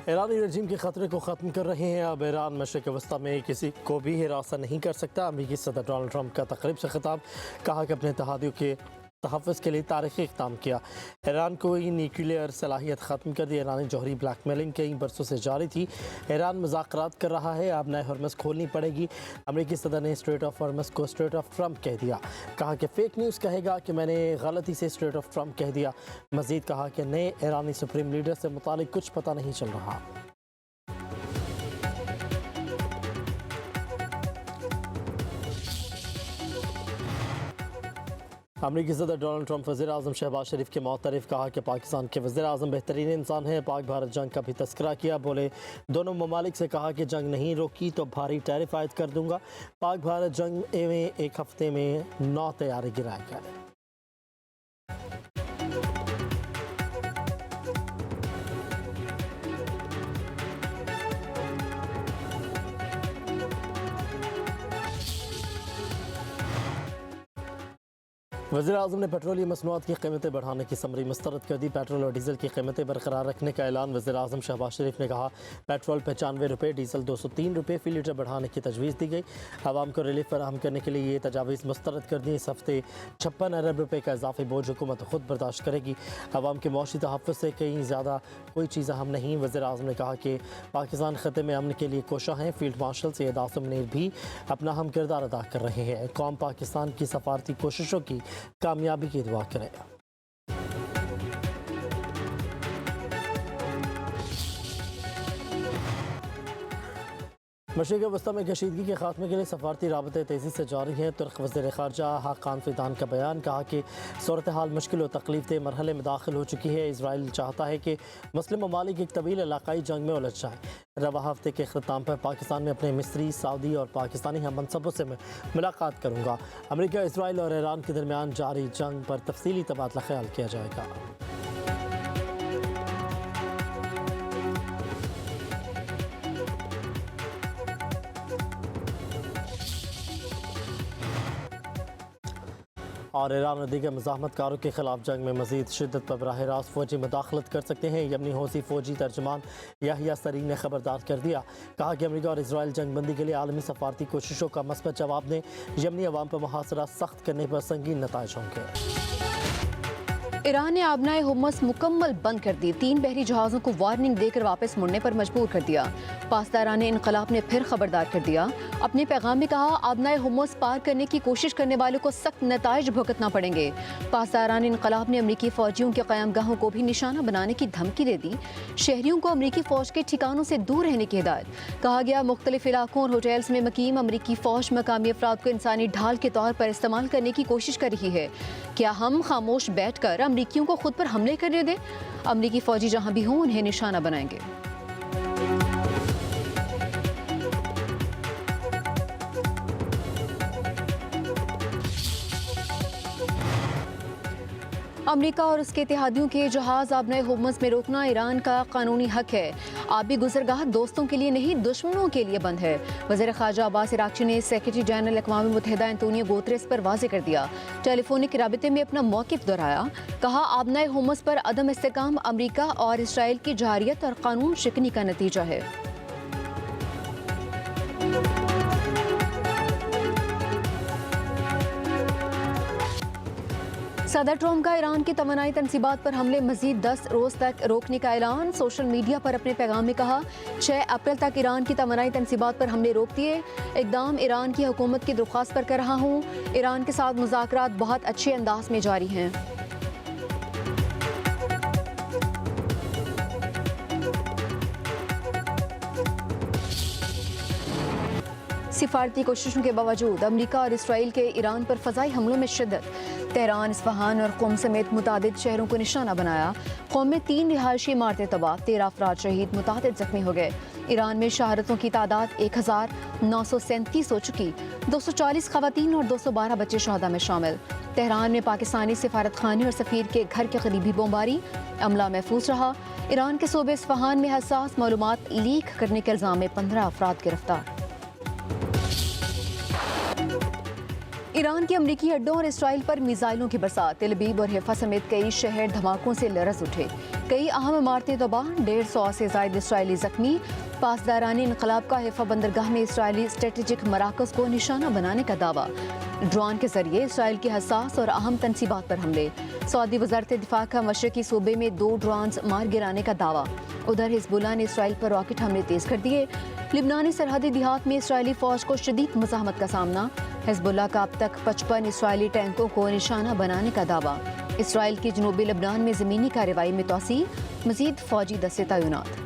ईरानी रजीम के खतरे को ख़त्म कर रहे हैं। अब ईरान मशरिक़ वस्ती में किसी को भी हिरासत नहीं कर सकता। अमेरिकी सदर डोनाल्ड ट्रंप का तकरीब से खिताब, कहा कि अपने इत्तेहादियों के तहफ़्फ़ुज़ के लिए तारीख़ी इक़दाम किया। ईरान को न्यूक्लियर सलाहियत ख़त्म कर दी। ईरानी जौहरी ब्लैकमेलिंग कई बरसों से जारी थी। ईरान मुज़ाकरात कर रहा है, अब नए हॉर्मज़ खोलनी पड़ेगी। अमेरिकी सदर ने स्ट्रेट ऑफ हॉर्मज़ को स्ट्रेट ऑफ ट्रंप कह दिया। कहा कि फ़ेक न्यूज़ कहेगा कि मैंने गलती से स्ट्रेट ऑफ ट्रंप कह दिया। मज़ीद कहा कि नए ईरानी सुप्रीम लीडर से मुतालिक कुछ पता नहीं चल रहा। अमेरिकी सदर डोनाल्ड ट्रंप वज़ीर-ए-आज़म शहबाज शरीफ के मुतरफ़, कहा कि पाकिस्तान के वज़ीर-ए-आज़म बेहतरीन इंसान हैं। पाक भारत जंग का भी तस्करा किया। बोले दोनों ममालिक से कहा कि जंग नहीं रोकी तो भारी टैरिफ आयद कर दूंगा। पाक भारत जंग में एक हफ्ते में 9 तैयारे गिराए गए। वज़ीर-ए-आज़म ने पेट्रोलियम मसनूआत की कीमतें बढ़ाने की समरी मुस्तरद कर दी। पेट्रोल और डीज़ल की कीमतें बरकरार रखने का ऐलान। वज़ीर-ए-आज़म शहबाज शरीफ ने कहा पेट्रोल 95 रुपये, डीज़ल 203 रुपये फ़ी लीटर बढ़ाने की तजवीज़ दी गई। आवाम को रिलीफ फराहम करने के लिए ये तजावीज़ मुस्तरद कर दी। इस हफ्ते 56 अरब रुपये का इजाफी बोझ हुकूमत खुद बर्दाश्त करेगी। आवाम के मौशी तहफ़्फ़ुज़ से कहीं ज़्यादा कोई चीज़ें हम नहीं। वज़ीर-ए-आज़म ने कहा कि पाकिस्तान ख़त्े में अमन के लिए कोशा हैं। फ़ील्ड मार्शल सैयद आसिम मुनीर भी अपना हम किरदार अदा कर रहे हैं। कौम पाकिस्तान की सफारती कोशिशों की कामयाबी की दुआ करें। मशरिक़ वस्ती में कशीदगी के खात्मे के लिए सफारती राबते तेज़ी से जारी हैं। तुर्क वज़ीर ख़ारजा हाकान फ़िदान का बयान, कहा कि सूरत हाल मुश्किल और तकलीफ दे मरहले में दाखिल हो चुकी है। इसराइल चाहता है कि मुस्लिम ममालिक एक तवील इलाकाई जंग में उलझ जाए। रवा हफ्ते के अख्ताम पर पाकिस्तान में अपने मिस्री, सऊदी और पाकिस्तानी हम मनसबों से मुलाकात करूँगा। अमेरिका, इसराइल और ईरान के दरमियान जारी जंग पर तफसीली तबादला ख्याल किया जाएगा। और ईरान और दीगर मुज़ाहमतकारों के खिलाफ जंग में मज़ीद शिद्दत पर बराह रास्त फ़ौजी मुदाखलत कर सकते हैं। यमनी हौसी फ़ौजी तर्जमान याहिया सरीन ने खबरदार कर दिया। कहा कि अमेरिका और इसराइल जंग बंदी के लिए आलमी सफारती कोशिशों का मस्बत जवाब दें। यमनी अवाम पर मुहासरा सख्त करने पर संगीन नताइज होंगे। ईरान ने आबनाए हुर्मुज़ मुकम्मल बंद कर दी। 3 बहरी जहाज़ों को वार्निंग देकर वापस मुड़ने पर मजबूर कर दिया। पासदारान इनकलाब ने फिर खबरदार कर दिया। अपने पैगाम में कहा आबनाए हुर्मुज़ पार करने की कोशिश करने वालों को सख्त नताइज भुगतना पड़ेंगे। पासदारान इनकलाब ने अमरीकी फ़ौजियों के क़यामगाहों को भी निशाना बनाने की धमकी दे दी। शहरियों को अमरीकी फ़ौज के ठिकानों से दूर रहने की हिदायत। कहा गया मुख्तलिफ इलाकों और होटल्स में मकीम अमरीकी फ़ौज मकामी अफराद को इंसानी ढाल के तौर पर इस्तेमाल करने की कोशिश कर रही है। क्या हम खामोश बैठ कर अमरीकियों को खुद पर हमले करने दें? अमरीकी फ़ौजी जहां भी हों उन्हें निशाना बनाएंगे। अमेरिका और उसके इत्तेहादियों के जहाज़ आबनाए हुर्मुज़ में रोकना ईरान का कानूनी हक है। आबी गुज़रगाह दोस्तों के लिए नहीं दुश्मनों के लिए बंद है। वज़ीर ख़ारजा अब्बास इराक़ची ने सेक्रेटरी जनरल अक़वाम मुत्तहिदा एंटोनियो गुतेरेस पर वाज़ेह कर दिया। टेलीफोनिक राबिते में अपना मौक़िफ़ दोहराया। कहा आबनाए हुर्मुज़ पर अदम इस्तेहकाम अमेरिका और इसराइल की जारियत और कानून शिकनी का नतीजा है। सदर ट्रंप का ईरान की तवानाई तनसीबात पर हमले मजीद 10 रोज़ तक रोकने का ऐलान। सोशल मीडिया पर अपने पैगाम में कहा 6 अप्रैल तक ईरान की तवानाई तनसीबात पर हमले रोक दिए। इक़दाम ईरान की हुकूमत की दरख्वास्त पर कर रहा हूँ। ईरान के साथ मुज़ाकरात बहुत अच्छे अंदाज में जारी हैं। सिफारती कोशिशों के बावजूद अमेरिका और इसराइल के ईरान पर फ़ज़ाई हमलों में शिद्दत। तेहरान, इस्फहान और क़ुम समेत मुतादिद शहरों को निशाना बनाया। क़ौम में 3 रिहायशी इमारतें तबाह, 13 अफराद शहीद, मुतादिद ज़ख्मी हो गए। ईरान में शहादतों की तादाद 1937 हो चुकी। 240 ख़वातीन और 212 बच्चे शहादा में शामिल। तेहरान में पाकिस्तानी सिफारत खाने और सफ़ीर के घर के करीबी बमबारी, अमला महफूज रहा। ईरान के सूबे इस्फहान में हसास मालूमात लीक करने के इल्ज़ाम में 15 अफराद गिरफ्तार। ईरान के अमरीकी अड्डों और इसराइल पर मिसाइलों की बरसात। तेल अवीव और हैफा समेत कई शहर धमाकों से लरज़ उठे। कई अहम इमारतें तबाह, 150 से ज्यादा इसराइली जख्मी। पासदारान इनकलाब का हैफा बंदरगाह में इसराइली स्ट्रेटेजिक मराकज को निशाना बनाने का दावा। ड्रोन के जरिए इसराइल की हसास और अहम तनसीबात पर हमले। सऊदी वजारत दिफा का मशरकी सूबे में 2 ड्रोन मार गिराने का दावा। उधर हिजबुल्लाह ने इसराइल पर रॉकेट हमले तेज कर दिए। लिबनानी सरहदी देहात में इसराइली फौज को शदीद मुज़ाहमत का सामना। हिजबुल्लाह का अब तक 55 इसराइली टैंकों को निशाना बनाने का दावा। इसराइल की जनूबी लबनान में ज़मीनी कार्रवाई में तोसी, मज़ीद फौजी दस्ते तैनात।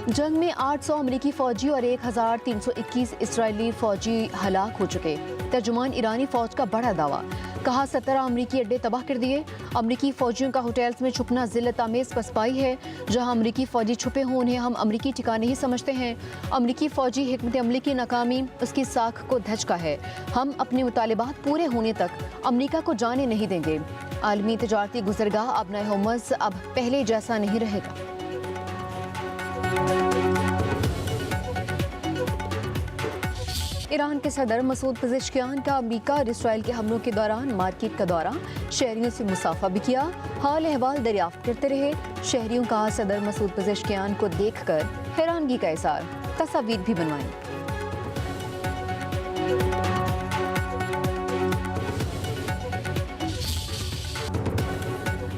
जंग में 800 अमरीकी फौजी और 1321 इसराइली फौजी हलाक हो चुके। तर्जुमान ईरानी फौज का बड़ा दावा। कहा 17 अमरीकी अड्डे तबाह कर दिए। अमरीकी फौजियों का होटल्स में छुपना जिल्लत आमेज पसपाई है। जहां अमरीकी फौजी छुपे हों उन्हें हम अमरीकी ठिकाने ही समझते हैं। अमरीकी फौजी हिकमत अमली की नाकामी उसकी साख को धचका है। हम अपने मुतालिबात पूरे होने तक अमरीका को जाने नहीं देंगे। आलमी तजारती गुजरगाह अबनाए होमस अब पहले जैसा नहीं रहेगा। ईरान के सदर मसूद पेज़ेश्कियान का अमरीका और इसराइल के हमलों के दौरान मार्केट का दौरा, शहरियों से मुसाफा भी किया, हाल अहवाल दरियाफ्त करते रहे। शहरियों का सदर मसूद पेज़ेश्कियान को देखकर हैरानगी का इज़हार, तस्वीर भी बनवाई।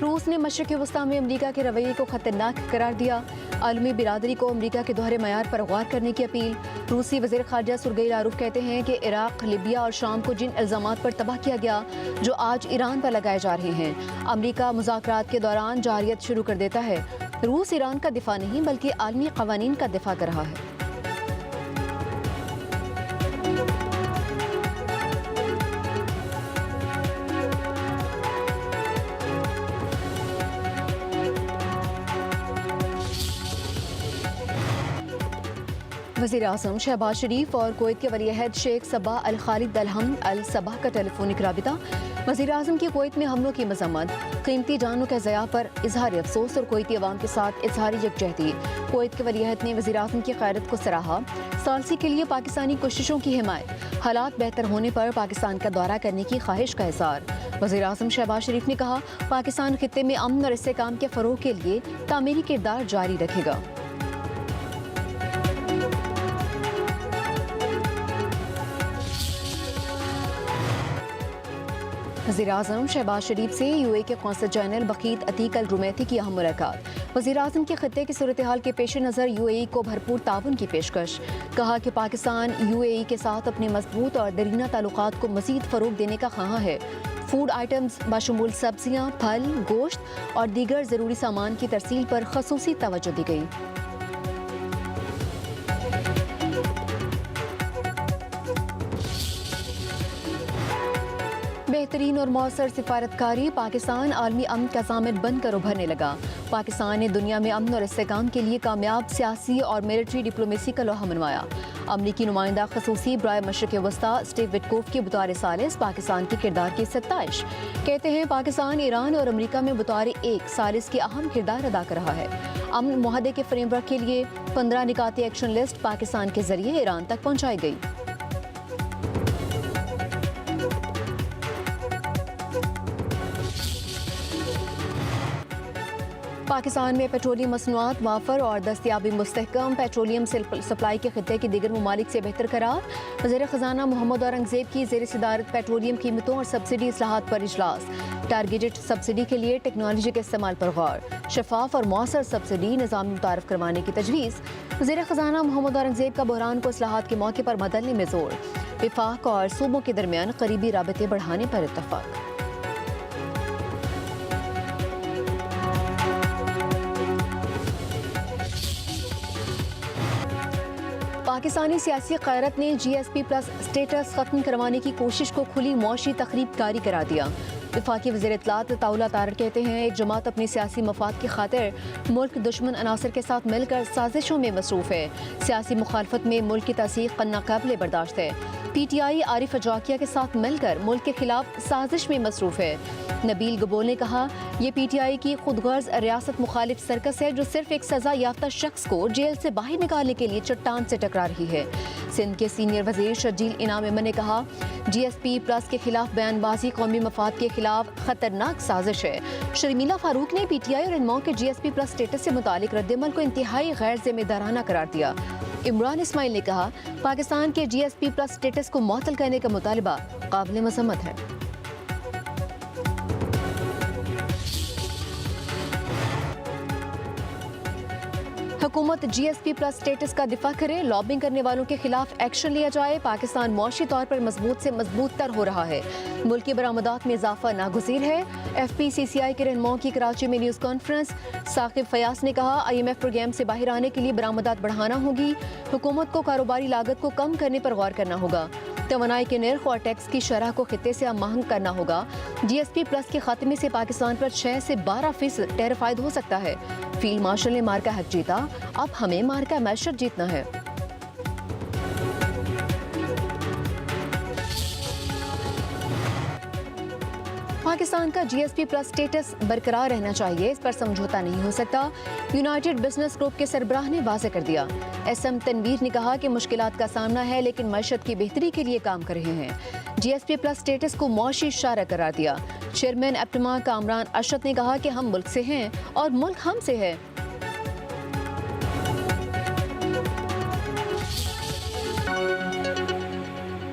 रूस ने मशरक़ वस्ता में अमरीका के रवैये को खतरनाक करार दिया। आलमी बिरादरी को अमरीका के दोहरे मयार पर गौर करने की अपील। रूसी वज़ीर ख़ारजा सुरगई लारूफ कहते हैं कि इराक़, लिबिया और शाम को जिन इल्ज़ामात पर तबाह किया गया जो आज ईरान पर लगाए जा रहे हैं, अमरीका मुज़ाकरात के दौरान जारियत शुरू कर देता है। रूस ईरान का दिफा नहीं बल्कि आलमी क़वानीन का दिफा कर रहा है। वज़ीर आज़म शहबाज शरीफ और कुवैत के वली-ए-अहद शेख सबा अल खालिद अल हमद अल सबा का टेलीफोनिक राबिता। वज़ीर आज़म की कुवैत में हमलों की मज़म्मत, कीमती जानों के ज़या पर इजहार अफसोस और कुवैती अवाम के साथ इजहार यकजहती। कुवैत के वली-ए-अहद ने वज़ीर आज़म की क़यादत को सराहा। सालसी के लिए पाकिस्तानी कोशिशों की हिमायत, हालात बेहतर होने पर पाकिस्तान का दौरा करने की ख्वाहिश का इज़हार। वज़ीर आज़म शहबाज शरीफ ने कहा, पाकिस्तान खित्ते में अमन और इस्तेहकाम के फ़रोग़ के लिए तामीरी किरदार जारी रखेगा। वज़ीर आज़म शहबाज शरीफ से यूए के कौंसल जनरल बकीत अतीक अल रुमैती की अहम मुलाकात। वज़ीर आज़म के खित्ते की सूरत हाल के पेश नज़र यूएई को भरपूर ताउन की पेशकश। कहा कि पाकिस्तान यूएई के साथ अपने मजबूत और दरीना ताल्लुकात को मज़ीद फ़रोग़ देने का ख़्वाह है। फूड आइटम्स बशमूल सब्जियाँ, फल, गोश्त और दीगर ज़रूरी सामान की तरसील पर ख़ुसूसी तवज्जो दी गई। बेहतरीन और मौसर सिफारतकारी, पाकिस्तान आलमी अमन का ज़ामिन बनकर उभरने लगा। पाकिस्तान ने दुनिया में अमन और इस्तेहकाम के लिए कामयाब सियासी और मिलिट्री डिप्लोमेसी का लोहा मनवाया। अमरीकी नुमाइंदा खसूसी बराए मशरक़ वस्ता स्टीव विटकोफ की बतौर सालिस पाकिस्तान के किरदार की सत्ताइश। कहते हैं पाकिस्तान ईरान और अमरीका में बतौर एक सालिस के अहम किरदार अदा कर रहा है। अमन मुआहदे के फ्रेमवर्क के लिए 15 निकाती एक्शन लिस्ट पाकिस्तान के जरिए ईरान तक पहुँचाई गई। पाकिस्तान में पेट्रोलियम मसनूआत वाफर और दस्तियाबी मुस्तहकम, पेट्रोलियम सप्लाई के खित्ते के दीगर ममालिक से बेहतर करार। वज़ीर ख़जाना मोहम्मद औरंगज़ेब की ज़ेर सदारत पेट्रोलियम कीमतों और सब्सिडी इस्लाहात पर इजलास। टारगेटेड सब्सिडी के लिए टेक्नोलॉजी के इस्तेमाल पर गौर। शफाफ और मौसर सब्सिडी निज़ाम मुतारफ़ करवाने की तजवीज़। वज़ीर ख़जाना मोहम्मद औरंगज़ेब का बहरान को इस्लाहात के मौके पर बदलने में जोर। विफाक और सूबों के दरमियान करीबी राबते बढ़ाने पर इत्तफ़ाक़। पाकिस्तानी सियासी क़यादत ने GSP प्लस स्टेटस ख़त्म करवाने की कोशिश को खुली मौशी तखरीबकारी करार दिया। वफाकी वज़ीर इत्तलात ताउला तारर कहते हैं, एक जमात अपने सियासी मफाद की खातिर मुल्क दुश्मन अनासर के साथ मिलकर साजिशों में मसरूफ़ है। सियासी मुखालफत में मुल्क की तसीक नाकाबिले बर्दाश्त है। PTI आरिफ अजाकिया के साथ मिलकर मुल्क के खिलाफ साजिश में मसरूफ है। नबील गबोल ने कहा, ये PTI की खुदगर्ज रियासत मुखालिफ सर्कस है जो सिर्फ एक सजा याफ्ता शख्स को जेल से बाहर निकालने के लिए चट्टान से टकरा रही है। सिंध के सीनियर वजीर शर्जील इनाम अमन ने कहा, GSP प्लस के खिलाफ बयानबाजी कौमी मफाद के खिलाफ खतरनाक साजिश है। शर्मिला फारूक ने PTI और इनमो के GSP प्लस स्टेटस से मुतालिक रद्दमल को इंतहाई गैर जिम्मेदाराना करार दिया। इमरान इस्माइल ने कहा, पाकिस्तान के GSP प्लस स्टेटस को मुअत्तल करने का मुतालबा काबिल मज़म्मत है। हुकूमत GSP प्लस स्टेटस का दिफा करे, लॉबिंग करने वालों के खिलाफ एक्शन लिया जाए। पाकिस्तान मुआशी तौर पर मजबूत से मजबूत तर हो रहा है। मुल्क की बरामदात में इजाफा नागुज़ीर है। FPCCI के रहनुमाओं की कराची में न्यूज़ कॉन्फ्रेंस। साकिब फयास ने कहा, IMF प्रोग्राम से बाहर आने के लिए बरामदात बढ़ाना होगी। हुकूमत को कारोबारी लागत को कम करने पर गौर करना होगा। तवानाई के नर्ख और टैक्स की शरह को खित्ते से महंग करना होगा। GSP प्लस के खात्मे से पाकिस्तान पर 6 से 12% टैरिफ आयद हो सकता है। फील्ड मार्शल ने मार्का हक जीता, अब हमें मार्का मैशर जीतना है। पाकिस्तान का GSP प्लस स्टेटस बरकरार रहना चाहिए, इस पर समझौता नहीं हो सकता। यूनाइटेड बिजनेस ग्रुप के सरबराह ने वाज़ेह कर दिया। SM तनवीर ने कहा कि मुश्किलात का सामना है लेकिन मईशत की बेहतरी के लिए काम कर रहे हैं। GSP प्लस स्टेटस को मुआशी इशारा करार दिया। चेयरमैन एप्टमा कामरान अशरत ने कहा कि हम मुल्क से हैं और मुल्क हम से है।